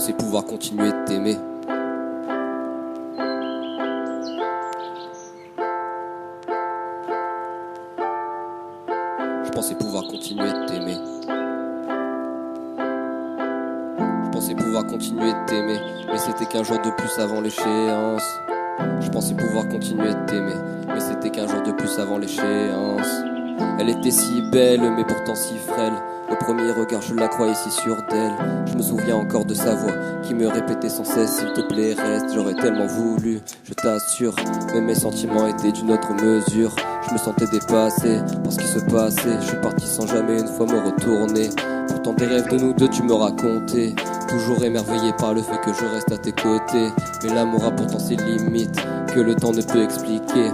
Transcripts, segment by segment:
pensais pouvoir continuer de t'aimer. Je pensais pouvoir continuer de t'aimer. Je pensais pouvoir continuer de t'aimer, mais c'était qu'un jour de plus avant l'échéance. Je pensais pouvoir continuer de t'aimer, mais c'était qu'un jour de plus avant l'échéance. Elle était si belle, mais pourtant si frêle. Au premier regard, je la croyais si sûre d'elle. Je me souviens encore de sa voix qui me répétait sans cesse: s'il te plaît, reste. J'aurais tellement voulu, je t'assure, mais mes sentiments étaient d'une autre mesure. Je me sentais dépassé par ce qui se passait. Je suis parti sans jamais une fois me retourner. Pourtant des rêves de nous deux tu me racontais, toujours émerveillé par le fait que je reste à tes côtés. Mais l'amour a pourtant ses limites que le temps ne peut expliquer.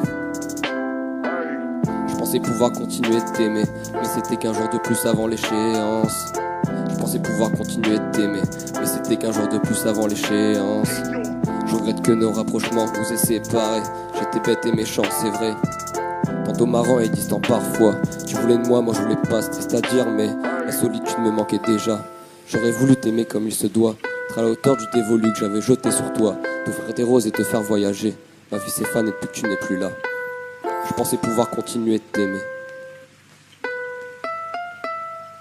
Je pensais pouvoir continuer de t'aimer, mais c'était qu'un jour de plus avant l'échéance. Je pensais pouvoir continuer de t'aimer, mais c'était qu'un jour de plus avant l'échéance. Je regrette que nos rapprochements nous aient séparés. J'étais bête et méchant, c'est vrai, tantôt marrant et distant parfois. Tu voulais de moi, moi je voulais pas, c'est-à-dire, mais la solitude me manquait déjà. J'aurais voulu t'aimer comme il se doit, être à la hauteur du dévolu que j'avais jeté sur toi, t'offrir des roses et te faire voyager. Ma vie c'est fan et depuis que tu n'es plus là, je pensais pouvoir continuer de t'aimer.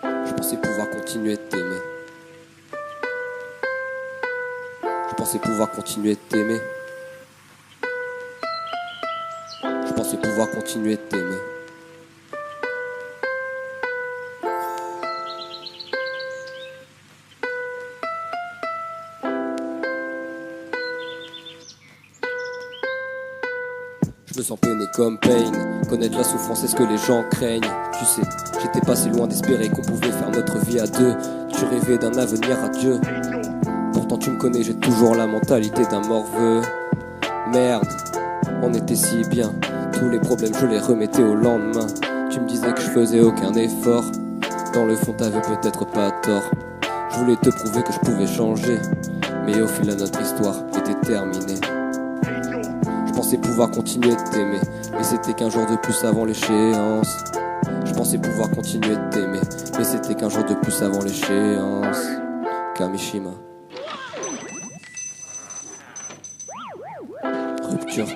Je pensais pouvoir continuer de t'aimer. Je pensais pouvoir continuer de t'aimer. Je pensais pouvoir continuer de t'aimer. Je me sens peiné comme Pain. Connaître la souffrance, est ce que les gens craignent. Tu sais, j'étais pas si loin d'espérer qu'on pouvait faire notre vie à deux. Tu rêvais d'un avenir à Dieu. Pourtant tu me connais, j'ai toujours la mentalité d'un morveux. Merde, on était si bien. Tous les problèmes je les remettais au lendemain. Tu me disais que je faisais aucun effort. Dans le fond t'avais peut-être pas tort. Je voulais te prouver que je pouvais changer, mais au final notre histoire était terminée. Je pensais pouvoir continuer de t'aimer, mais c'était qu'un jour de plus avant l'échéance. Je pensais pouvoir continuer de t'aimer, mais c'était qu'un jour de plus avant l'échéance. Kamishima. Rupture.